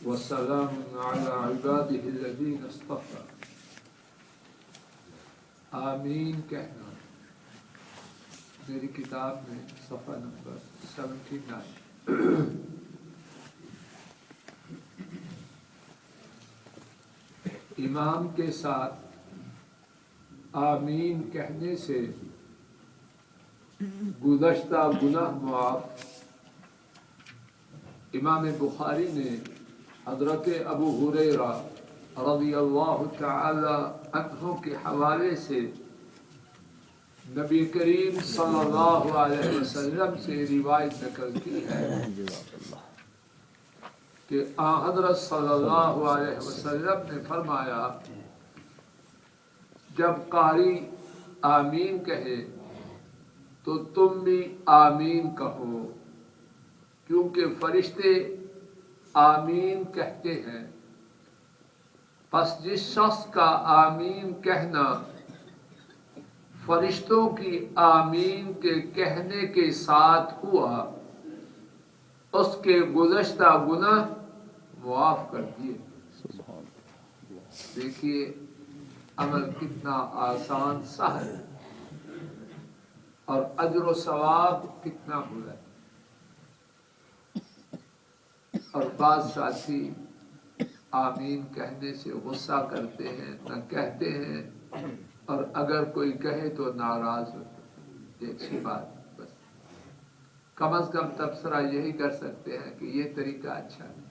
وسلام على عباده الذين اصطفى. آمین کہنا میری کتاب میں صفحہ نمبر 79. امام کے ساتھ آمین کہنے سے گزشتہ گناہ معاف. امام بخاری نے حضرت ابو ہریرہ رضی اللہ تعالی عنہ کے حوالے سے نبی کریم صلی اللہ علیہ وسلم سے روایت نقل کی ہے کہ حضرت صلی اللہ علیہ وسلم نے فرمایا جب قاری آمین کہے تو تم بھی آمین کہو کیونکہ فرشتے آمین کہتے ہیں. پس جس شخص کا آمین کہنا فرشتوں کی آمین کے کہنے کے ساتھ ہوا اس کے گزشتہ گناہ معاف کر دیے. دیکھیے عمل کتنا آسان سہل اور اجر و ثواب کتنا بڑا ہے. اور بعض ساتھی آمین کہنے سے غصہ کرتے ہیں نہ کہتے ہیں اور اگر کوئی کہے تو ناراض ہوتے ہیں. ایک سی بات بس کم از کم تبصرہ یہی کر سکتے ہیں کہ یہ طریقہ اچھا ہے.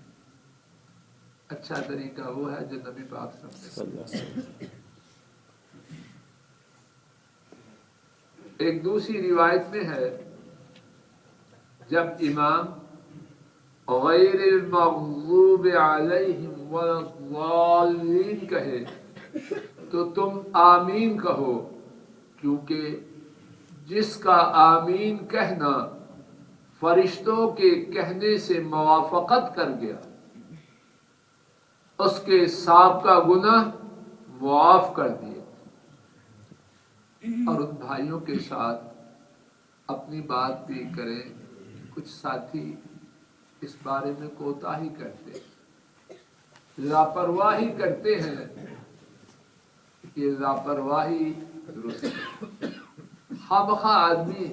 اچھا طریقہ وہ ہے جو نبی پاک صلی اللہ علیہ وسلم. ایک دوسری روایت میں ہے جب امام غیر المغضوب علیہم ولا الضالین کہے تو تم آمین کہو کیونکہ جس کا آمین کہنا فرشتوں کے کہنے سے موافقت کر گیا اس کے سابقہ گناہ معاف کر دیے. اور ان بھائیوں کے ساتھ اپنی بات بھی کریں. کچھ ساتھی اس بارے میں کوتاہی کرتے ہیں لاپرواہی کرتے ہیں. یہ لاپرواہی درست ہے. خواہ آدمی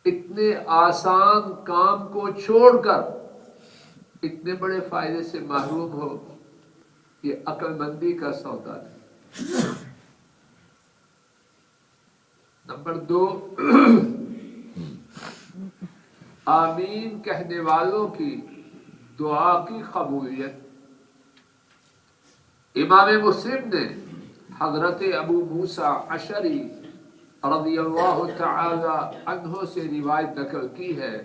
اتنے آسان کام کو چھوڑ کر اتنے بڑے فائدے سے محروم ہو یہ عقل مندی کا سودا ہے. نمبر 2 آمین کہنے والوں کی دعا کی قبولیت. امام مسلم نے حضرت ابو موسیٰ اشعری رضی اللہ تعالی عنہ سے روایت نقل کی ہے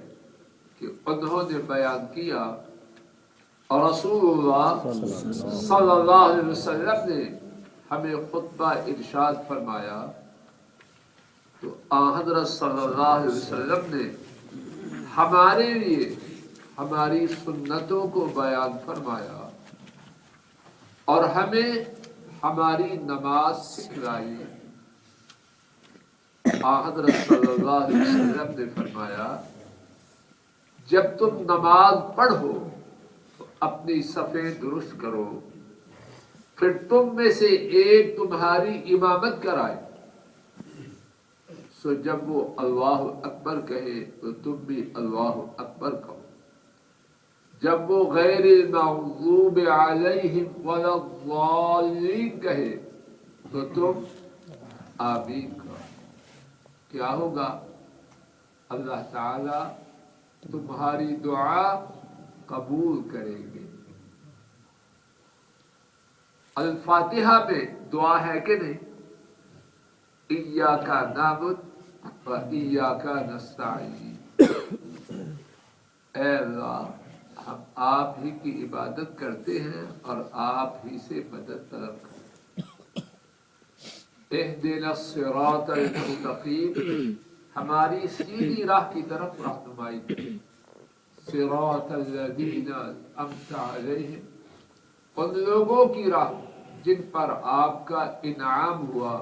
کہ انہوں نے بیان کیا اور رسول اللہ صلی اللہ علیہ وسلم نے ہمیں خطبہ ارشاد فرمایا تو حضرت صلی اللہ علیہ وسلم نے ہمارے لیے ہماری سنتوں کو بیان فرمایا اور ہمیں ہماری نماز سکھلائی. حضرت صلی اللہ علیہ وسلم نے فرمایا جب تم نماز پڑھو تو اپنی صفیں درست کرو پھر تم میں سے ایک تمہاری امامت کرائے. سو جب وہ اللہ اکبر کہے تو تم بھی اللہ اکبر کہو. جب وہ غیر المغضوب علیہم ولا الضالین کہے تو تم آمین کہو. کیا ہوگا؟ اللہ تعالی تمہاری دعا قبول کریں گے. الفاتحہ میں دعا ہے کہ نہیں؟ ایاک نعبد و ایاک نستعین. اے اللہ ہم آپ ہی کی عبادت کرتے ہیں اور آپ ہی سے مدد طلب کرتے ہیں. اہدنا الصراط المستقیم ہماری سیدھی راہ کی طرف رہنمائی کریں. صراط الذین انعمت علیہم ان لوگوں کی راہ جن پر آپ کا انعام ہوا.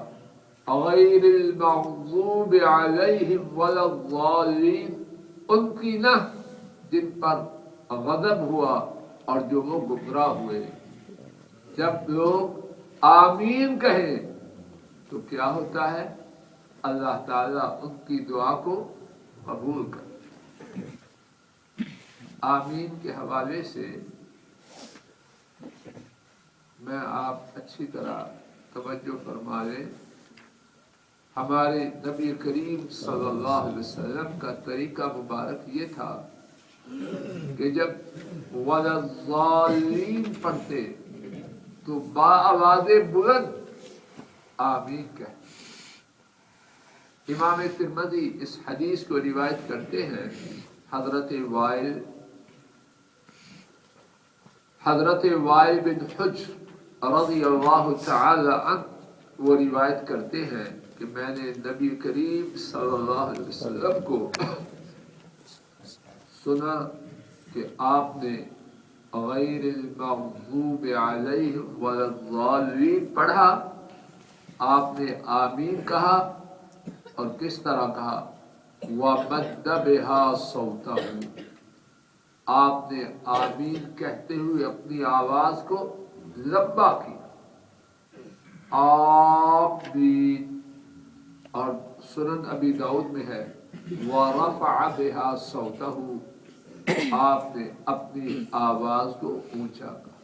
غیر المغضوب علیہم ولا الضالین ان کی نہ جن پر غضب ہوا اور جو وہ گمراہ ہوئے۔ جب لوگ آمین کہیں تو کیا ہوتا ہے؟ اللہ تعالیٰ ان کی دعا کو قبول کرتا ہے۔ آمین کے حوالے سے میں آپ اچھی طرح توجہ فرما لیں۔ ہمارے نبی کریم صلی اللہ علیہ وسلم کا طریقہ مبارک یہ تھا کہ جب وَلَا الضَّالِّينَ پڑھتے تو با آواز بلند آمین کہتے۔ امام ترمذی اس حدیث کو روایت کرتے ہیں۔ حضرت وائل بن حجر رضی اللہ تعالی عنہ وہ روایت کرتے ہیں کہ میں نے نبی کریم صلی اللہ علیہ وسلم کو سنا کہ آپ نے غیر المغضوب علیہم ولا الضالین پڑھا۔ آپ نے آمین کہا اور کس طرح کہا؟ وَمَدَّ بِهَا صَوْتَهُ، آپ نے آمین کہتے ہوئے اپنی آواز کو لمبا کیا، آمین۔ اور سنن ابی داؤد میں ہے وَرَفَعَ بِهَا صَوْتَهُ، آپ نے اپنی آواز کو اونچا کہا۔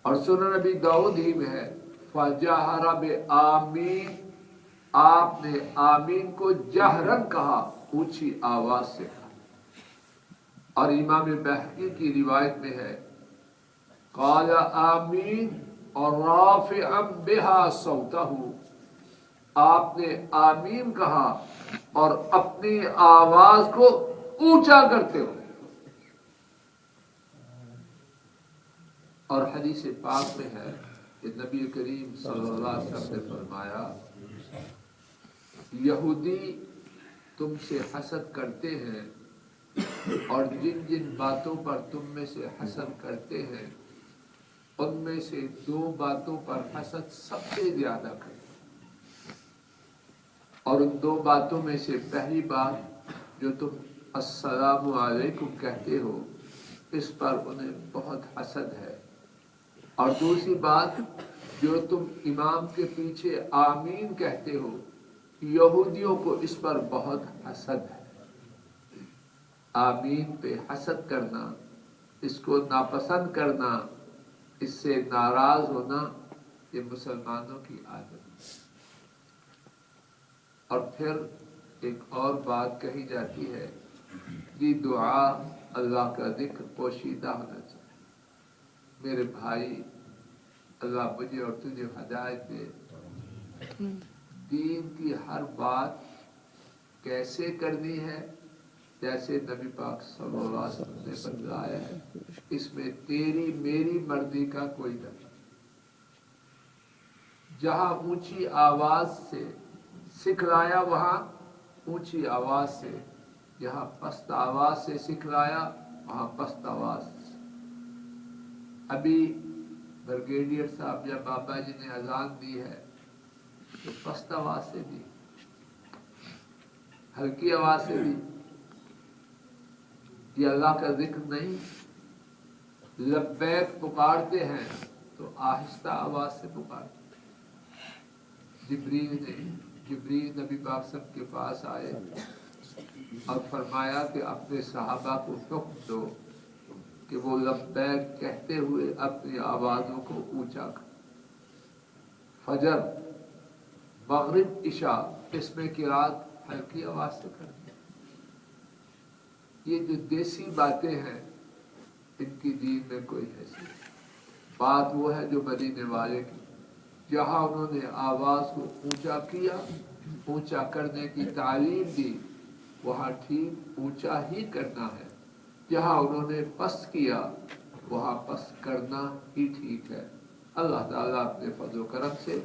اور سنن ابی داؤد ہی میں ہے فَجَهَرَ بِآمین، آپ نے آمین کو جہرن کہا، اونچی آواز سے کہا۔ اور امام بہقی کی روایت میں ہے قال آمین اور رافعا بها صوتہ، آپ نے آمین کہا اور اپنی آواز کو اونچا کرتے ہو۔ اور حدیث پاک میں ہے کہ نبی کریم صلی اللہ علیہ وسلم نے فرمایا یہودی تم سے حسد کرتے ہیں اور جن جن باتوں پر تم میں سے حسد کرتے ہیں ان میں سے 2 باتوں پر حسد سب سے زیادہ کرتے، اور ان 2 باتوں میں سے پہلی بات جو تم السلام علیکم کہتے ہو اس پر انہیں بہت حسد ہے، اور دوسری بات جو تم امام کے پیچھے آمین کہتے ہو یہودیوں کو اس پر بہت حسد ہے۔ آمین پہ حسد کرنا، اس کو ناپسند کرنا، اس سے ناراض ہونا، یہ مسلمانوں کی عادت ہے۔ اور پھر ایک اور بات کہی جاتی ہے کہ دعا اللہ کا ذکر پوشیدہ ہونا چاہیے۔ میرے بھائی، اللہ مجھے اور تجھے ہدایت دے، دین کی ہر بات کیسے کرنی ہے جیسے نبی پاک صلی اللہ علیہ وسلم نے بتلایا ہے، اس میں تیری میری مرضی کا کوئی دخل نہیں۔ جہاں اونچی آواز سے سکھلایا وہاں اونچی آواز سے، جہاں پست آواز سے سکھلایا وہاں پست آواز سے۔ ابھی بریگیڈیئر صاحب یا بابا جی نے اذان دی ہے تو پست آواز سے دی، ہلکی آواز سے دی، یہ اللہ کا ذکر نہیں۔ لبیک پکارتے ہیں تو آہستہ آواز سے پکارتے ہیں۔ جبریل نبی پاک سب کے پاس آئے اور فرمایا کہ اپنے صحابہ کو حکم دو کہ وہ لبیک کہتے ہوئے اپنی آوازوں کو اونچا کر۔ فجر، مغرب، عشاء اس میں قرات ہلکی آواز سے کرتے۔ یہ جو دیسی باتیں ہیں ان کی دین میں کوئی حیثیت۔ بات وہ ہے جو مدینے والے کی، جہاں انہوں نے آواز کو اونچا کیا، اونچا کرنے کی تعلیم دی، وہاں ٹھیک اونچا ہی کرنا ہے۔ جہاں انہوں نے پست کیا وہاں پست کرنا ہی ٹھیک ہے۔ اللہ تعالیٰ اپنے فضل و کرم سے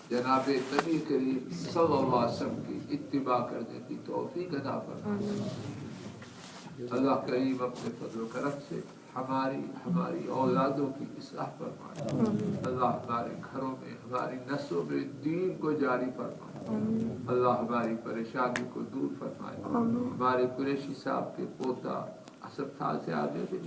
جناب نبی کریم صلی اللہ علیہ وسلم کی اتباع کرنے کی توفیق عطا فرمائے۔ اللہ کریم اپنے فضل و کرم سے ہماری اولادوں کی اصلاح فرمائے۔ اللہ ہمارے گھروں میں، ہماری نسلوں میں دین کو جاری فرمائے۔ اللہ ہماری پریشانی کو دور فرمائے۔ ہمارے قریشی صاحب کے پوتا اسپتال سے آ گئے تھے